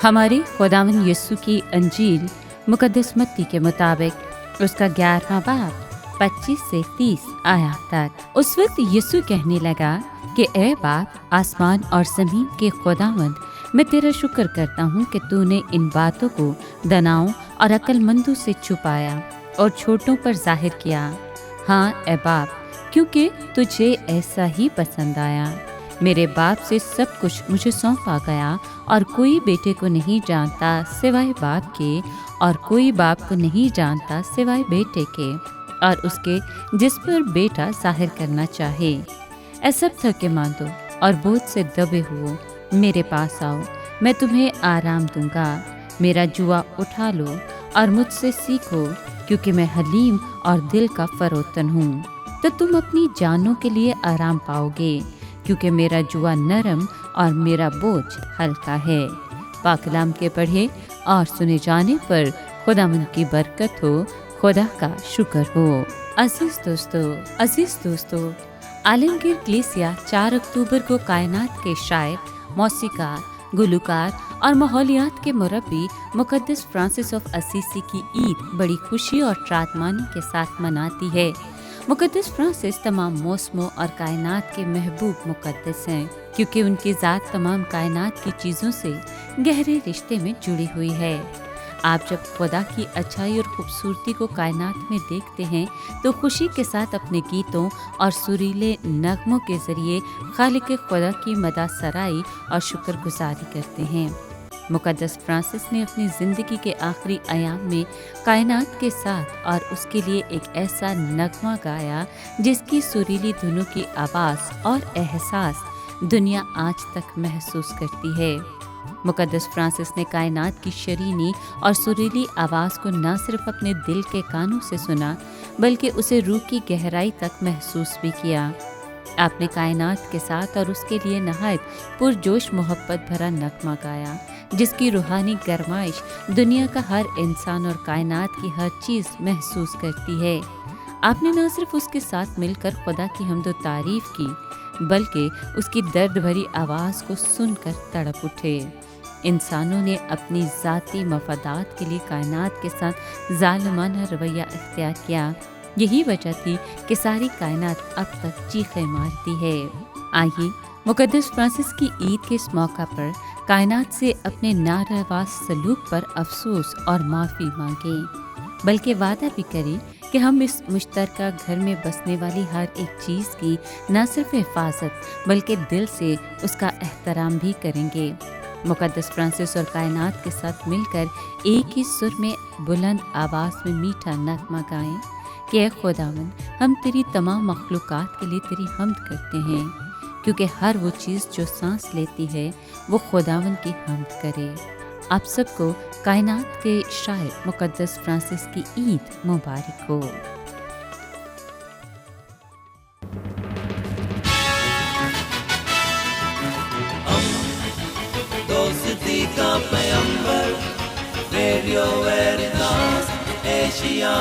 हमारे खुदावंद यीशु की अंजील मुकद्दस मत्ती के मुताबिक उसका 11वां बाब 25 से 30 आयत तक। उस वक्त यीशु कहने लगा कि ए बाप, आसमान और ज़मीन के खुदावंद, मैं तेरा शुक्र करता हूँ कि तूने इन बातों को दानियों और अक्लमंदों से छुपाया और छोटों पर जाहिर किया। हाँ ए बाप, क्योंकि तुझे ऐसा ही पसंद आया। मेरे बाप से सब कुछ मुझे सौंपा गया और कोई बेटे को नहीं जानता सिवाय बाप के, और कोई बाप को नहीं जानता सिवाय बेटे के और उसके जिस पर बेटा जाहिर करना चाहे। ऐ सब थके मांदो और बोझ से दबे हुओ, मेरे पास आओ, मैं तुम्हें आराम दूंगा। मेरा जुआ उठा लो और मुझसे सीखो, क्योंकि मैं हलीम और दिल का फरोतन हूँ, तो तुम अपनी जानों के लिए आराम पाओगे, क्योंकि मेरा जुआ नरम और मेरा बोझ हल्का है। पाक कलाम के पढ़े और सुने जाने पर खुदावंद की बरकत हो, खुदा का शुक्र हो। अजीज दोस्तों, आलमगीर कलीसिया 4 अक्टूबर को कायनात के शायर, मौसीकार, गुलकार और माहौलियात के मुरब्बी मुकद्दस फ्रांसिस ऑफ असीसी की ईद बड़ी खुशी और त्रातमानी के साथ मनाती है। मुकद्दस फ्रांसिस तमाम मौसमों और कायनात के महबूब मुकद्दस हैं, क्योंकि उनकी ज़ात तमाम कायनात की चीज़ों से गहरे रिश्ते में जुड़ी हुई है। आप जब खुदा की अच्छाई और खूबसूरती को कायनात में देखते हैं तो खुशी के साथ अपने गीतों और सुरीले नगमों के ज़रिए खालिक खुदा की मदा सराई और शुक्रगुजारी करते हैं। मुकद्दस फ्रांसिस ने अपनी ज़िंदगी के आखिरी अयाम में कायनात के साथ और उसके लिए एक ऐसा नगमा गाया जिसकी सुरीली धुनों की आवाज़ और एहसास दुनिया आज तक महसूस करती है। मुकद्दस फ्रांसिस ने कायनात की शरीनी और सुरीली आवाज़ को न सिर्फ अपने दिल के कानों से सुना, बल्कि उसे रूह की गहराई तक महसूस भी किया। आपने कायनात के साथ और उसके लिए नहायत पुरजोश मोहब्बत भरा नगमा गाया, जिसकी रूहानी गरमाइश दुनिया का हर इंसान और कायनात की हर चीज़ महसूस करती है। आपने न सिर्फ उसके साथ मिलकर खुदा की हम्दो तारीफ की, बल्कि उसकी दर्द भरी आवाज़ को सुनकर तड़प उठे। इंसानों ने अपनी ज़ाती मफादात के लिए कायनात के साथ जालिमाना रवैया इख्तियार किया। यही वजह थी कि सारी कायनात अब तक चीखें मारती है। आइए मुकद्दस फ्रांसिस की ईद के इस मौका पर कायनात से अपने नारवा सलूक पर अफसोस और माफ़ी मांगें, बल्कि वादा भी करें कि हम इस मुश्तरका घर में बसने वाली हर एक चीज़ की न सिर्फ हिफाजत बल्कि दिल से उसका एहतराम भी करेंगे। मुकद्दस फ्रांसिस और कायनात के साथ मिलकर एक ही सुर में बुलंद आवाज़ में मीठा नगमा गाएं कि ऐ खुदावंद, हम तेरी तमाम मखलूक़ात के लिए तेरी हम्द करते हैं, क्योंकि हर वो चीज़ जो सांस लेती है वो खुदावंद की हम्द करे। आप सबको कायनात के शायर मुकद्दस फ्रांसिस की ईद मुबारक हो। दोस्ती का पैगंबर, रेडियो वेरितास एशिया।